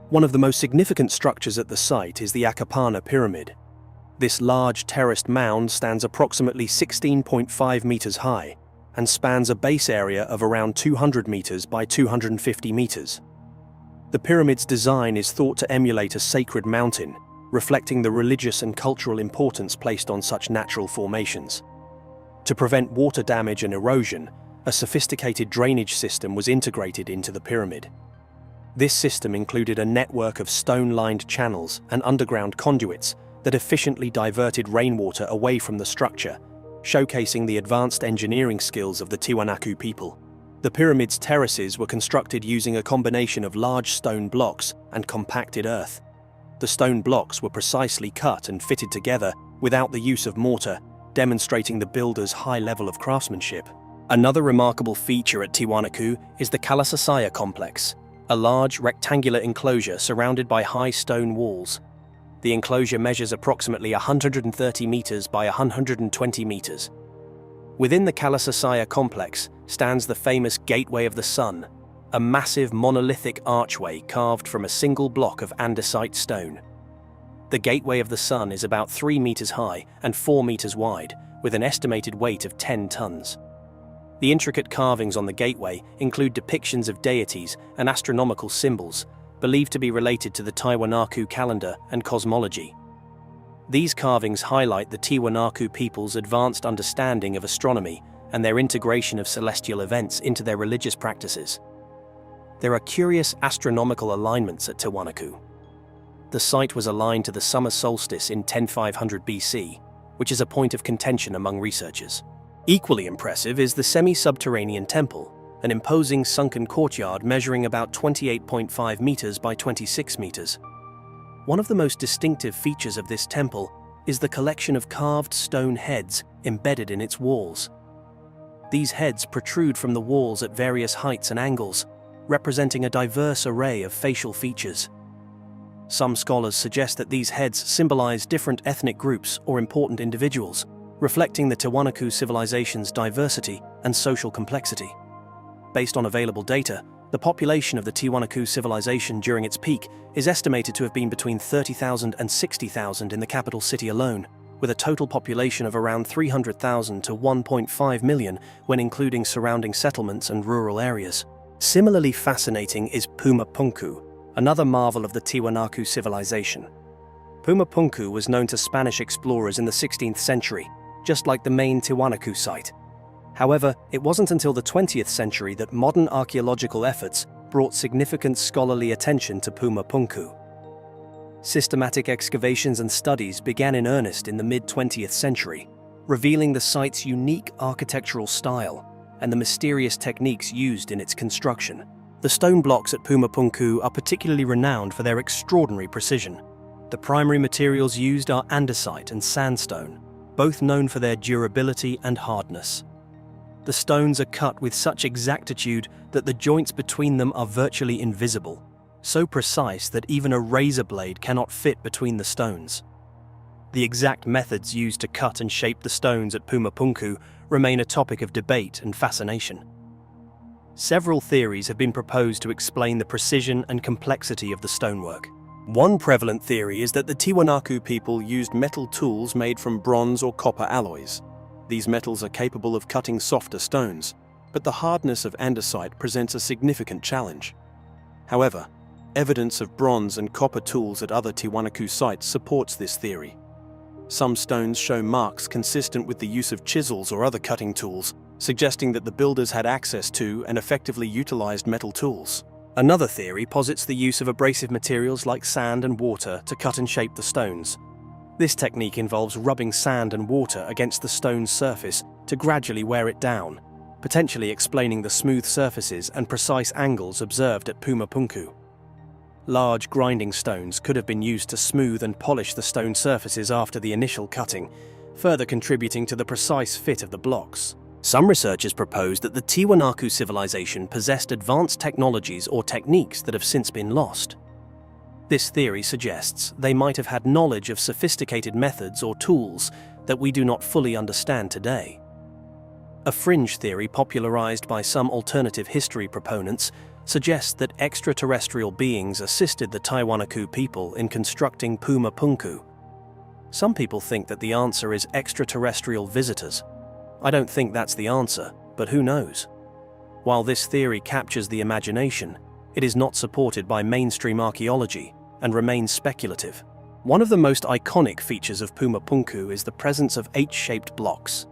S9: One of the most significant structures at the site is the Akapana Pyramid. This large terraced mound stands approximately 16.5 meters high and spans a base area of around 200 meters by 250 meters. The pyramid's design is thought to emulate a sacred mountain, reflecting the religious and cultural importance placed on such natural formations. To prevent water damage and erosion, a sophisticated drainage system was integrated into the pyramid. This system included a network of stone-lined channels and underground conduits that efficiently diverted rainwater away from the structure, showcasing the advanced engineering skills of the Tiwanaku people. The pyramid's terraces were constructed using a combination of large stone blocks and compacted earth. The stone blocks were precisely cut and fitted together without the use of mortar, demonstrating the builder's high level of craftsmanship. Another remarkable feature at Tiwanaku is the Kailasa complex, a large rectangular enclosure surrounded by high stone walls. The enclosure measures approximately 130 meters by 120 meters. Within the Kailasa complex stands the famous Gateway of the Sun, a massive monolithic archway carved from a single block of andesite stone. The Gateway of the Sun is about 3 meters high and 4 meters wide, with an estimated weight of 10 tons. The intricate carvings on the gateway include depictions of deities and astronomical symbols, believed to be related to the Tiwanaku calendar and cosmology. These carvings highlight the Tiwanaku people's advanced understanding of astronomy and their integration of celestial events into their religious practices. There are curious astronomical alignments at Tiwanaku. The site was aligned to the summer solstice in 10500 BC, which is a point of contention among researchers. Equally impressive is the semi-subterranean temple, an imposing sunken courtyard measuring about 28.5 meters by 26 meters. One of the most distinctive features of this temple is the collection of carved stone heads embedded in its walls. These heads protrude from the walls at various heights and angles, representing a diverse array of facial features. Some scholars suggest that these heads symbolize different ethnic groups or important individuals, reflecting the Tiwanaku civilization's diversity and social complexity. Based on available data, the population of the Tiwanaku civilization during its peak is estimated to have been between 30,000 and 60,000 in the capital city alone, with a total population of around 300,000 to 1.5 million when including surrounding settlements and rural areas. Similarly fascinating is Pumapunku, another marvel of the Tiwanaku civilization. Pumapunku was known to Spanish explorers in the 16th century, just like the main Tiwanaku site. However, it wasn't until the 20th century that modern archaeological efforts brought significant scholarly attention to Pumapunku. Systematic excavations and studies began in earnest in the mid-20th century, revealing the site's unique architectural style and the mysterious techniques used in its construction. The stone blocks at Pumapunku are particularly renowned for their extraordinary precision. The primary materials used are andesite and sandstone, both known for their durability and hardness. The stones are cut with such exactitude that the joints between them are virtually invisible, so precise that even a razor blade cannot fit between the stones. The exact methods used to cut and shape the stones at Pumapunku remain a topic of debate and fascination. Several theories have been proposed to explain the precision and complexity of the stonework. One prevalent theory is that the Tiwanaku people used metal tools made from bronze or copper alloys. These metals are capable of cutting softer stones, but the hardness of andesite presents a significant challenge. However, evidence of bronze and copper tools at other Tiwanaku sites supports this theory. Some stones show marks consistent with the use of chisels or other cutting tools, suggesting that the builders had access to and effectively utilized metal tools. Another theory posits the use of abrasive materials like sand and water to cut and shape the stones. This technique involves rubbing sand and water against the stone's surface to gradually wear it down, potentially explaining the smooth surfaces and precise angles observed at Pumapunku. Large grinding stones could have been used to smooth and polish the stone surfaces after the initial cutting, further contributing to the precise fit of the blocks. Some researchers propose that the Tiwanaku civilization possessed advanced technologies or techniques that have since been lost. This theory suggests they might have had knowledge of sophisticated methods or tools that we do not fully understand today. A fringe theory popularized by some alternative history proponents suggests that extraterrestrial beings assisted the Tiwanaku people in constructing Pumapunku. Some people think that the answer is extraterrestrial visitors. I don't think that's the answer, but who knows? While this theory captures the imagination, it is not supported by mainstream archaeology and remains speculative. One of the most iconic features of Pumapunku is the presence of H-shaped blocks.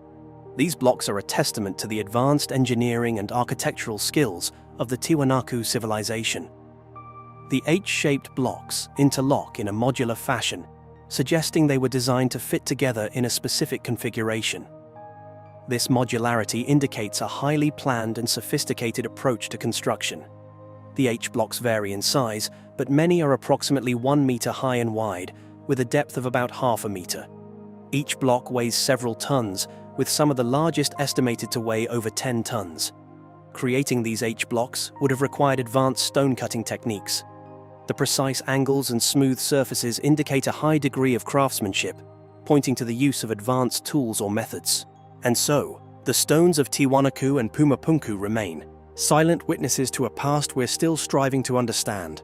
S9: These blocks are a testament to the advanced engineering and architectural skills of the Tiwanaku civilization. The H-shaped blocks interlock in a modular fashion, suggesting they were designed to fit together in a specific configuration. This modularity indicates a highly planned and sophisticated approach to construction. The H-blocks vary in size, but many are approximately 1 meter high and wide, with a depth of about half a meter. Each block weighs several tons, with some of the largest estimated to weigh over 10 tons. Creating these H-blocks would have required advanced stone-cutting techniques. The precise angles and smooth surfaces indicate a high degree of craftsmanship, pointing to the use of advanced tools or methods. And so, the stones of Tiwanaku and Pumapunku remain, silent witnesses to a past we're still striving to understand.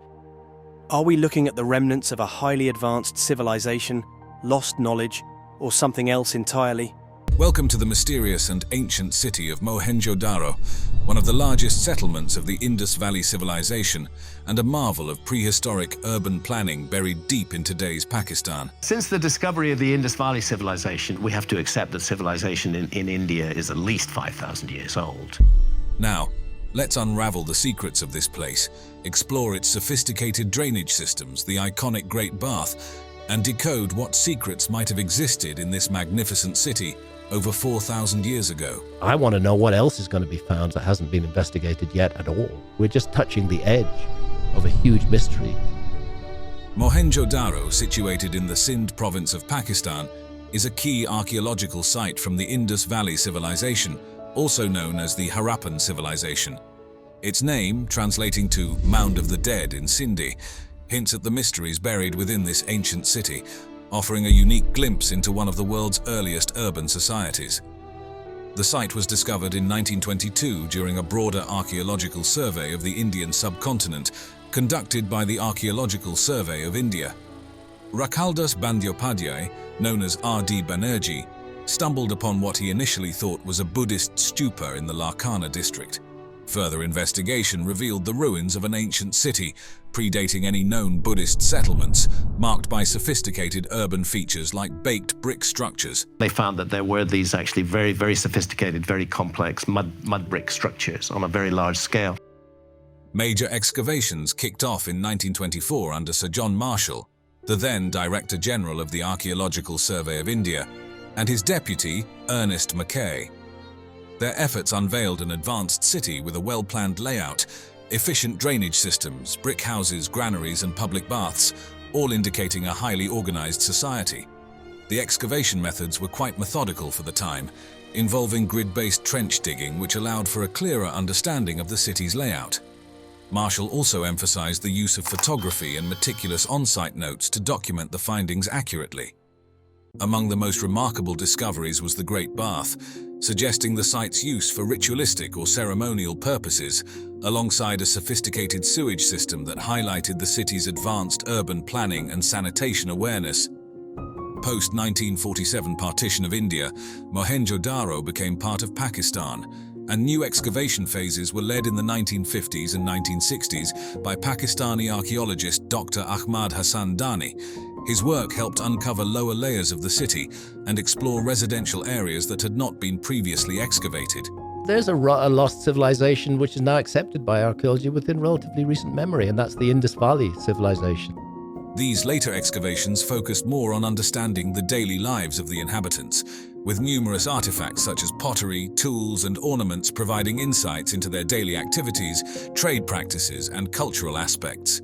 S9: Are we looking at the remnants of a highly advanced civilization, lost knowledge, or something else entirely?
S5: Welcome to the mysterious and ancient city of Mohenjo-daro, one of the largest settlements of the Indus Valley Civilization and a marvel of prehistoric urban planning buried deep in today's Pakistan.
S6: Since the discovery of the Indus Valley Civilization, we have to accept that civilization in India is at least 5,000 years old.
S5: Now, let's unravel the secrets of this place, explore its sophisticated drainage systems, the iconic Great Bath, and decode what secrets might have existed in this magnificent city over 4,000 years ago.
S4: I want to know what else is going to be found that hasn't been investigated yet at all. We're just touching the edge of a huge mystery.
S5: Mohenjo-daro, situated in the Sindh province of Pakistan, is a key archaeological site from the Indus Valley Civilization, also known as the Harappan civilization. Its name, translating to Mound of the Dead in Sindhi, hints at the mysteries buried within this ancient city, offering a unique glimpse into one of the world's earliest urban societies. The site was discovered in 1922 during a broader archaeological survey of the Indian subcontinent conducted by the Archaeological Survey of India. Rakaldas Bandyopadhyay, known as R.D. Banerjee, stumbled upon what he initially thought was a Buddhist stupa in the Larkana district. Further investigation revealed the ruins of an ancient city, predating any known Buddhist settlements, marked by sophisticated urban features like baked brick structures.
S6: They found that there were these actually very, very sophisticated, very complex mud brick structures on a very large scale.
S5: Major excavations kicked off in 1924 under Sir John Marshall, the then Director General of the Archaeological Survey of India, and his deputy, Ernest Mackay. Their efforts unveiled an advanced city with a well-planned layout, efficient drainage systems, brick houses, granaries, and public baths, all indicating a highly organized society. The excavation methods were quite methodical for the time, involving grid-based trench digging which allowed for a clearer understanding of the city's layout. Marshall also emphasized the use of photography and meticulous on-site notes to document the findings accurately. Among the most remarkable discoveries was the Great Bath, suggesting the site's use for ritualistic or ceremonial purposes, alongside a sophisticated sewage system that highlighted the city's advanced urban planning and sanitation awareness. Post-1947 partition of India, Mohenjo-daro became part of Pakistan, and new excavation phases were led in the 1950s and 1960s by Pakistani archaeologist Dr. Ahmad Hassan Dani. His work helped uncover lower layers of the city and explore residential areas that had not been previously excavated.
S4: There's a lost civilization which is now accepted by archaeology within relatively recent memory, and that's the Indus Valley civilization.
S5: These later excavations focused more on understanding the daily lives of the inhabitants, with numerous artifacts such as pottery, tools, and ornaments providing insights into their daily activities, trade practices, and cultural aspects.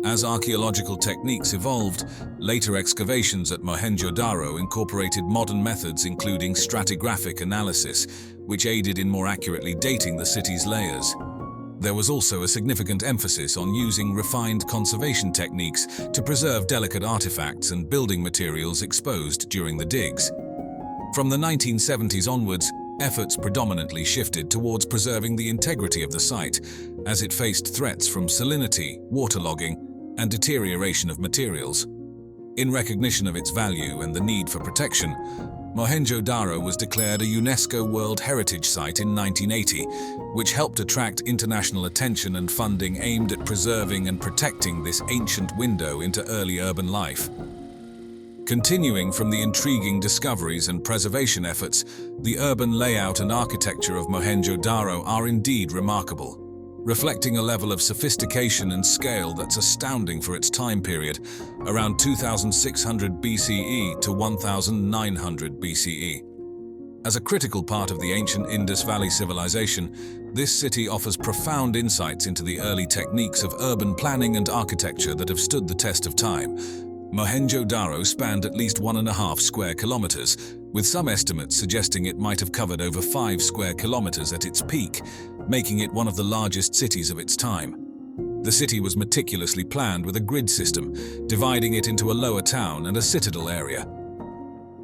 S5: As archaeological techniques evolved, later excavations at Mohenjo-daro incorporated modern methods including stratigraphic analysis, which aided in more accurately dating the city's layers. There was also a significant emphasis on using refined conservation techniques to preserve delicate artifacts and building materials exposed during the digs. From the 1970s onwards, efforts predominantly shifted towards preserving the integrity of the site, as it faced threats from salinity, waterlogging, and deterioration of materials. In recognition of its value and the need for protection, Mohenjo-daro was declared a UNESCO World Heritage Site in 1980, which helped attract international attention and funding aimed at preserving and protecting this ancient window into early urban life. Continuing from the intriguing discoveries and preservation efforts, the urban layout and architecture of Mohenjo-daro are indeed remarkable, reflecting a level of sophistication and scale that's astounding for its time period, around 2600 BCE to 1900 BCE. As a critical part of the ancient Indus Valley civilization, this city offers profound insights into the early techniques of urban planning and architecture that have stood the test of time. Mohenjo-daro spanned at least 1.5 square kilometers, with some estimates suggesting it might have covered over 5 square kilometers at its peak, making it one of the largest cities of its time. The city was meticulously planned with a grid system, dividing it into a lower town and a citadel area.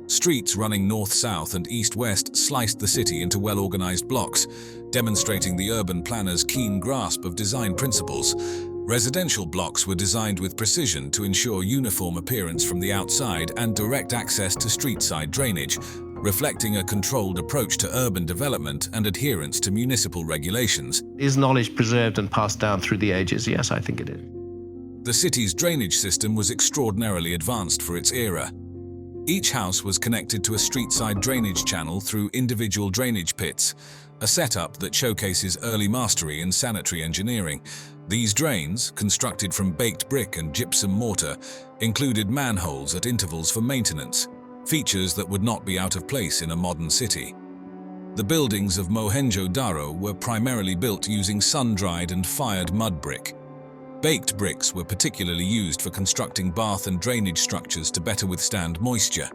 S5: Streets running north-south and east-west sliced the city into well-organized blocks, demonstrating the urban planner's keen grasp of design principles. Residential blocks were designed with precision to ensure uniform appearance from the outside and direct access to street-side drainage, reflecting a controlled approach to urban development and adherence to municipal regulations.
S6: Is knowledge preserved and passed down through the ages? Yes, I think it is.
S5: The city's drainage system was extraordinarily advanced for its era. Each house was connected to a street-side drainage channel through individual drainage pits, a setup that showcases early mastery in sanitary engineering. These drains, constructed from baked brick and gypsum mortar, included manholes at intervals for maintenance, features that would not be out of place in a modern city. The buildings of Mohenjo-daro were primarily built using sun-dried and fired mud brick. Baked bricks were particularly used for constructing bath and drainage structures to better withstand moisture.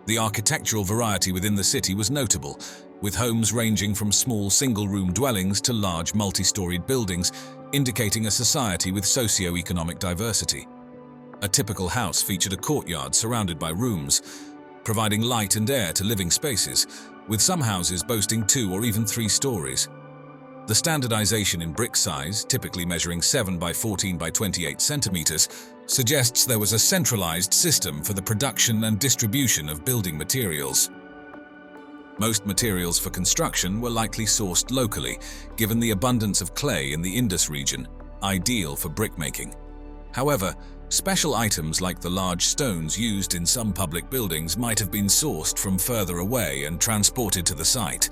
S5: The architectural variety within the city was notable, with homes ranging from small single-room dwellings to large multi-storied buildings, indicating a society with socio-economic diversity. A typical house featured a courtyard surrounded by rooms, providing light and air to living spaces, with some houses boasting 2 or even 3 stories. The standardization in brick size, typically measuring 7 by 14 by 28 centimeters, suggests there was a centralized system for the production and distribution of building materials. Most materials for construction were likely sourced locally, given the abundance of clay in the Indus region, ideal for brickmaking. However, special items like the large stones used in some public buildings might have been sourced from further away and transported to the site.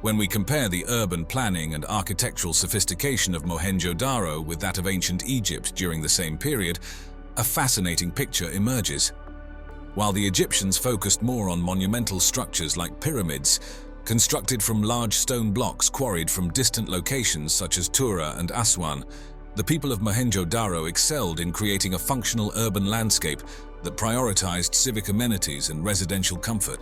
S5: When we compare the urban planning and architectural sophistication of Mohenjo-daro with that of ancient Egypt during the same period, a fascinating picture emerges. While the Egyptians focused more on monumental structures like pyramids, constructed from large stone blocks quarried from distant locations such as Tura and Aswan, the people of Mohenjo-daro excelled in creating a functional urban landscape that prioritized civic amenities and residential comfort.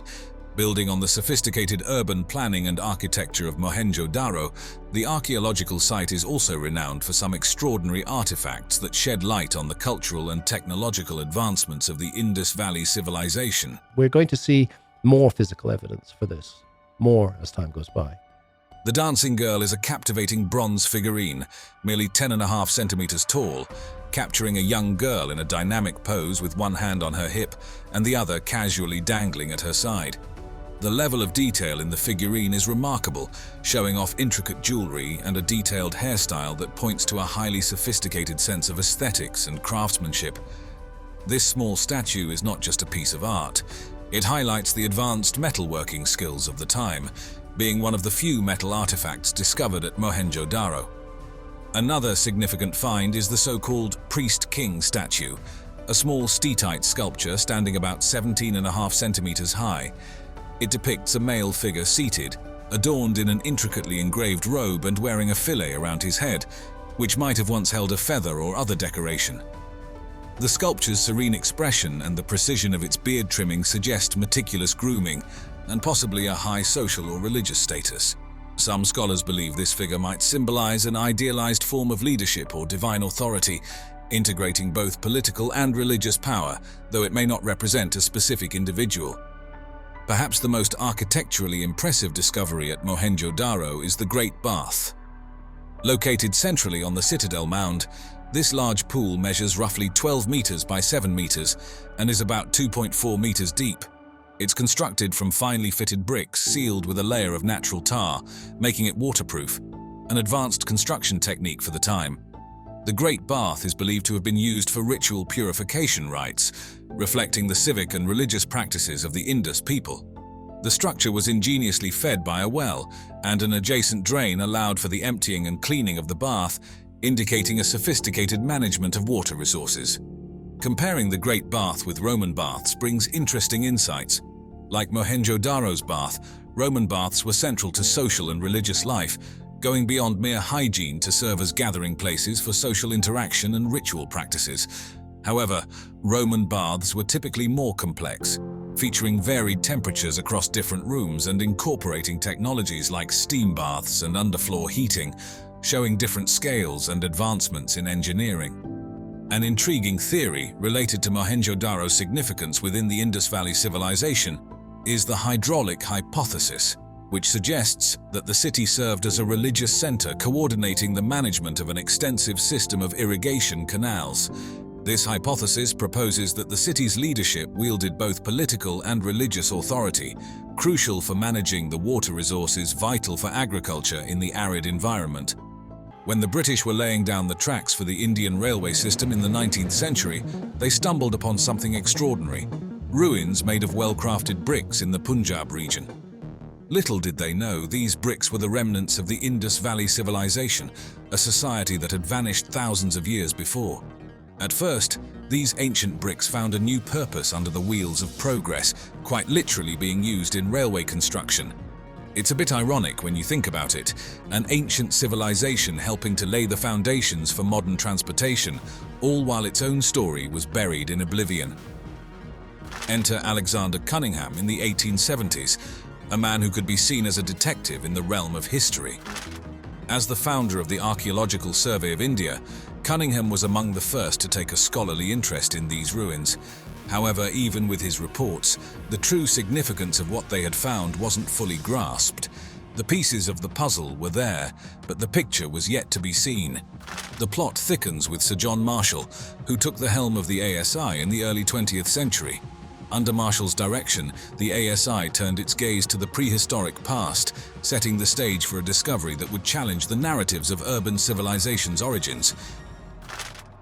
S5: Building on the sophisticated urban planning and architecture of Mohenjo-daro, the archaeological site is also renowned for some extraordinary artifacts that shed light on the cultural and technological advancements of the Indus Valley civilization.
S4: We're going to see more physical evidence for this, more as time goes by.
S5: The dancing girl is a captivating bronze figurine, merely 10.5 centimeters tall, capturing a young girl in a dynamic pose with one hand on her hip and the other casually dangling at her side. The level of detail in the figurine is remarkable, showing off intricate jewelry and a detailed hairstyle that points to a highly sophisticated sense of aesthetics and craftsmanship. This small statue is not just a piece of art. It highlights the advanced metalworking skills of the time, being one of the few metal artifacts discovered at Mohenjo-daro. Another significant find is the so-called priest-king statue, a small steatite sculpture standing about 17.5 centimeters high. It depicts a male figure seated, adorned in an intricately engraved robe and wearing a fillet around his head, which might have once held a feather or other decoration. The sculpture's serene expression and the precision of its beard trimming suggest meticulous grooming and possibly a high social or religious status. Some scholars believe this figure might symbolize an idealized form of leadership or divine authority, integrating both political and religious power, though it may not represent a specific individual. Perhaps the most architecturally impressive discovery at Mohenjo-daro is the Great Bath. Located centrally on the Citadel Mound, this large pool measures roughly 12 meters by 7 meters and is about 2.4 meters deep. It's constructed from finely fitted bricks sealed with a layer of natural tar, making it waterproof, an advanced construction technique for the time. The Great Bath is believed to have been used for ritual purification rites, reflecting the civic and religious practices of the Indus people. The structure was ingeniously fed by a well, and an adjacent drain allowed for the emptying and cleaning of the bath, indicating a sophisticated management of water resources. Comparing the Great Bath with Roman baths brings interesting insights. Like Mohenjo-daro's bath, Roman baths were central to social and religious life, going beyond mere hygiene to serve as gathering places for social interaction and ritual practices. However, Roman baths were typically more complex, featuring varied temperatures across different rooms and incorporating technologies like steam baths and underfloor heating, showing different scales and advancements in engineering. An intriguing theory related to Mohenjo-daro's significance within the Indus Valley civilization is the hydraulic hypothesis, which suggests that the city served as a religious center coordinating the management of an extensive system of irrigation canals. This hypothesis proposes that the city's leadership wielded both political and religious authority, crucial for managing the water resources vital for agriculture in the arid environment. When the British were laying down the tracks for the Indian railway system in the 19th century, they stumbled upon something extraordinary: ruins made of well-crafted bricks in the Punjab region. Little did they know these bricks were the remnants of the Indus Valley civilization, a society that had vanished thousands of years before. At first, these ancient bricks found a new purpose under the wheels of progress, quite literally being used in railway construction. It's a bit ironic when you think about it, an ancient civilization helping to lay the foundations for modern transportation, all while its own story was buried in oblivion. Enter Alexander Cunningham in the 1870s, a man who could be seen as a detective in the realm of history. As the founder of the Archaeological Survey of India, Cunningham was among the first to take a scholarly interest in these ruins. However, even with his reports, the true significance of what they had found wasn't fully grasped. The pieces of the puzzle were there, but the picture was yet to be seen. The plot thickens with Sir John Marshall, who took the helm of the ASI in the early 20th century. Under Marshall's direction, the ASI turned its gaze to the prehistoric past, setting the stage for a discovery that would challenge the narratives of urban civilization's origins.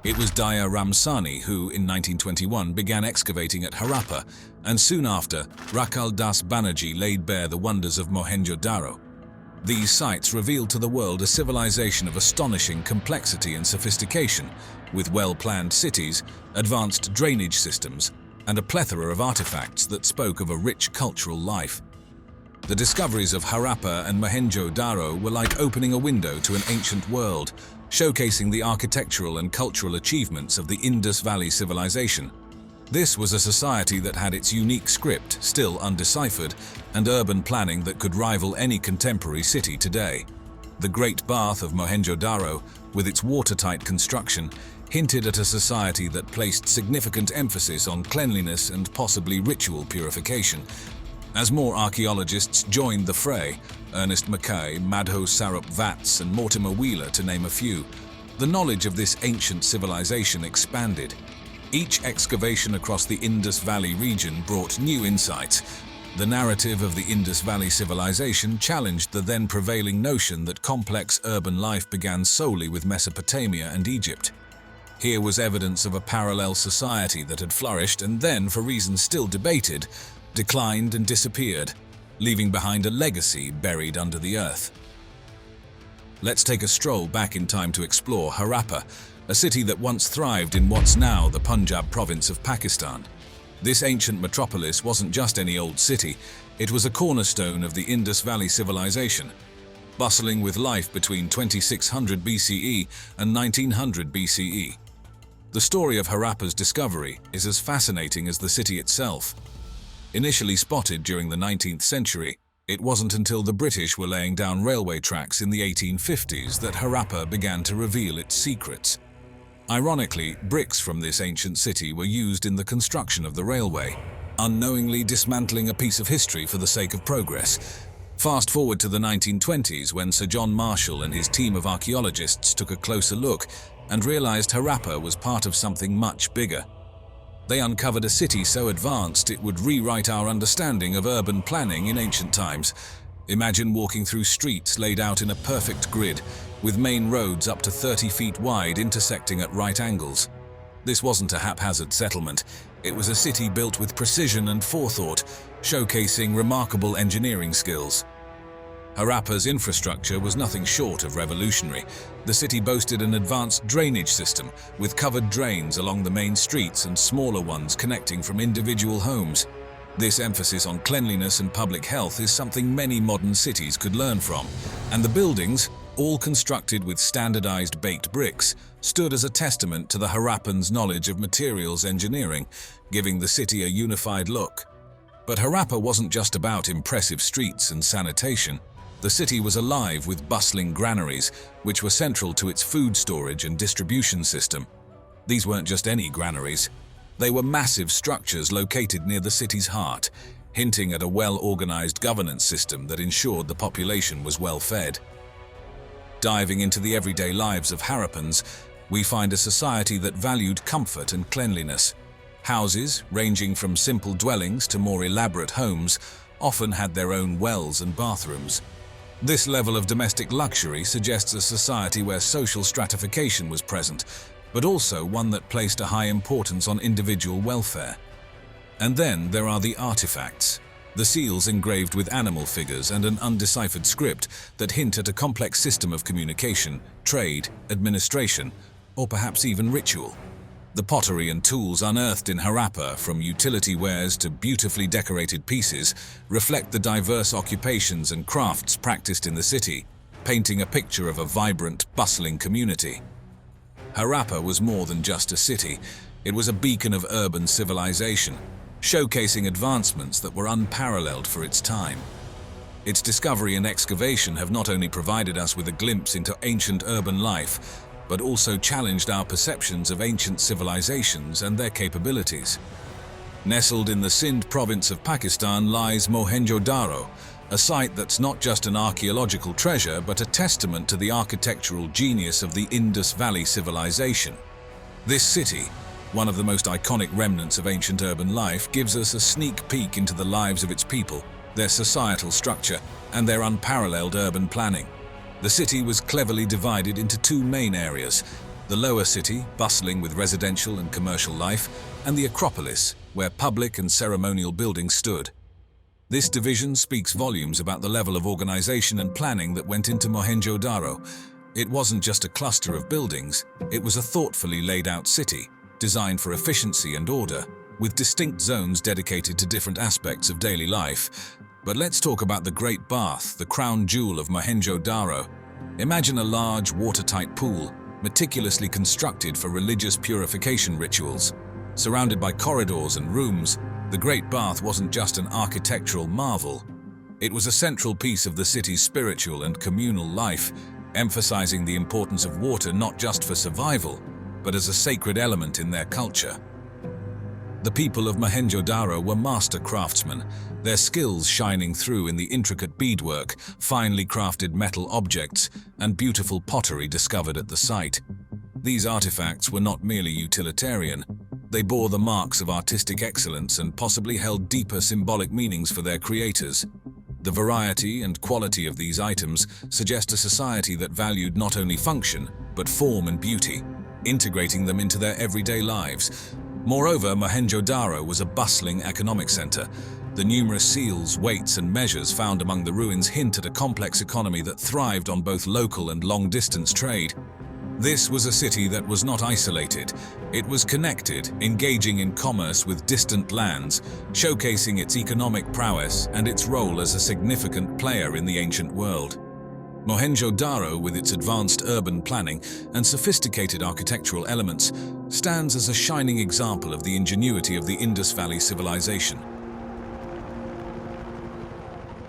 S5: It was Daya Ramsani who, in 1921, began excavating at Harappa, and soon after, Rakal Das Banerjee laid bare the wonders of Mohenjo-daro. These sites revealed to the world a civilization of astonishing complexity and sophistication, with well-planned cities, advanced drainage systems, and a plethora of artifacts that spoke of a rich cultural life. The discoveries of Harappa and Mohenjo-daro were like opening a window to an ancient world, showcasing the architectural and cultural achievements of the Indus Valley civilization. This was a society that had its unique script still undeciphered, and urban planning that could rival any contemporary city today. The Great Bath of Mohenjo-daro, with its watertight construction, hinted at a society that placed significant emphasis on cleanliness and possibly ritual purification. As more archaeologists joined the fray, Ernest Mackay, Madho Sarup Vats, and Mortimer Wheeler to name a few, the knowledge of this ancient civilization expanded. Each excavation across the Indus Valley region brought new insights. The narrative of the Indus Valley civilization challenged the then prevailing notion that complex urban life began solely with Mesopotamia and Egypt. Here was evidence of a parallel society that had flourished and then, for reasons still debated, declined and disappeared, leaving behind a legacy buried under the earth. Let's take a stroll back in time to explore Harappa, a city that once thrived in what's now the Punjab province of Pakistan. This ancient metropolis wasn't just any old city, it was a cornerstone of the Indus Valley civilization, bustling with life between 2600 BCE and 1900 BCE. The story of Harappa's discovery is as fascinating as the city itself. Initially spotted during the 19th century, it wasn't until the British were laying down railway tracks in the 1850s that Harappa began to reveal its secrets. Ironically, bricks from this ancient city were used in the construction of the railway, unknowingly dismantling a piece of history for the sake of progress. Fast forward to the 1920s when Sir John Marshall and his team of archaeologists took a closer look and realized Harappa was part of something much bigger. They uncovered a city so advanced it would rewrite our understanding of urban planning in ancient times. Imagine walking through streets laid out in a perfect grid, with main roads up to 30 feet wide intersecting at right angles. This wasn't a haphazard settlement. It was a city built with precision and forethought, showcasing remarkable engineering skills. Harappa's infrastructure was nothing short of revolutionary. The city boasted an advanced drainage system, with covered drains along the main streets and smaller ones connecting from individual homes. This emphasis on cleanliness and public health is something many modern cities could learn from, and the buildings, all constructed with standardized baked bricks, stood as a testament to the Harappans' knowledge of materials engineering, giving the city a unified look. But Harappa wasn't just about impressive streets and sanitation. The city was alive with bustling granaries, which were central to its food storage and distribution system. These weren't just any granaries. They were massive structures located near the city's heart, hinting at a well-organized governance system that ensured the population was well-fed. Diving into the everyday lives of Harappans, we find a society that valued comfort and cleanliness. Houses, ranging from simple dwellings to more elaborate homes, often had their own wells and bathrooms. This level of domestic luxury suggests a society where social stratification was present, but also one that placed a high importance on individual welfare. And then there are the artifacts. The seals engraved with animal figures and an undeciphered script that hint at a complex system of communication, trade, administration, or perhaps even ritual. The pottery and tools unearthed in Harappa, from utility wares to beautifully decorated pieces, reflect the diverse occupations and crafts practiced in the city, painting a picture of a vibrant, bustling community. Harappa was more than just a city. It was a beacon of urban civilization, showcasing advancements that were unparalleled for its time. Its discovery and excavation have not only provided us with a glimpse into ancient urban life, but also challenged our perceptions of ancient civilizations and their capabilities. Nestled in the Sindh province of Pakistan lies Mohenjo-daro, a site that's not just an archaeological treasure but a testament to the architectural genius of the Indus Valley civilization. This city, one of the most iconic remnants of ancient urban life, gives us a sneak peek into the lives of its people, their societal structure, and their unparalleled urban planning. The city was cleverly divided into two main areas: the lower city, bustling with residential and commercial life, and the Acropolis, where public and ceremonial buildings stood. This division speaks volumes about the level of organization and planning that went into Mohenjo-daro. It wasn't just a cluster of buildings, it was a thoughtfully laid out city, designed for efficiency and order, with distinct zones dedicated to different aspects of daily life. But let's talk about the Great Bath, the crown jewel of Mohenjo-daro. Imagine a large, watertight pool, meticulously constructed for religious purification rituals. Surrounded by corridors and rooms, the Great Bath wasn't just an architectural marvel. It was a central piece of the city's spiritual and communal life, emphasizing the importance of water not just for survival, but as a sacred element in their culture. The people of Mohenjo-daro were master craftsmen, their skills shining through in the intricate beadwork, finely crafted metal objects, and beautiful pottery discovered at the site. These artifacts were not merely utilitarian. They bore the marks of artistic excellence and possibly held deeper symbolic meanings for their creators. The variety and quality of these items suggest a society that valued not only function, but form and beauty, integrating them into their everyday lives. Moreover, Mohenjo-daro was a bustling economic center. The numerous seals, weights, and measures found among the ruins hint at a complex economy that thrived on both local and long-distance trade. This was a city that was not isolated. It was connected, engaging in commerce with distant lands, showcasing its economic prowess and its role as a significant player in the ancient world. Mohenjo-daro, with its advanced urban planning and sophisticated architectural elements, stands as a shining example of the ingenuity of the Indus Valley civilization.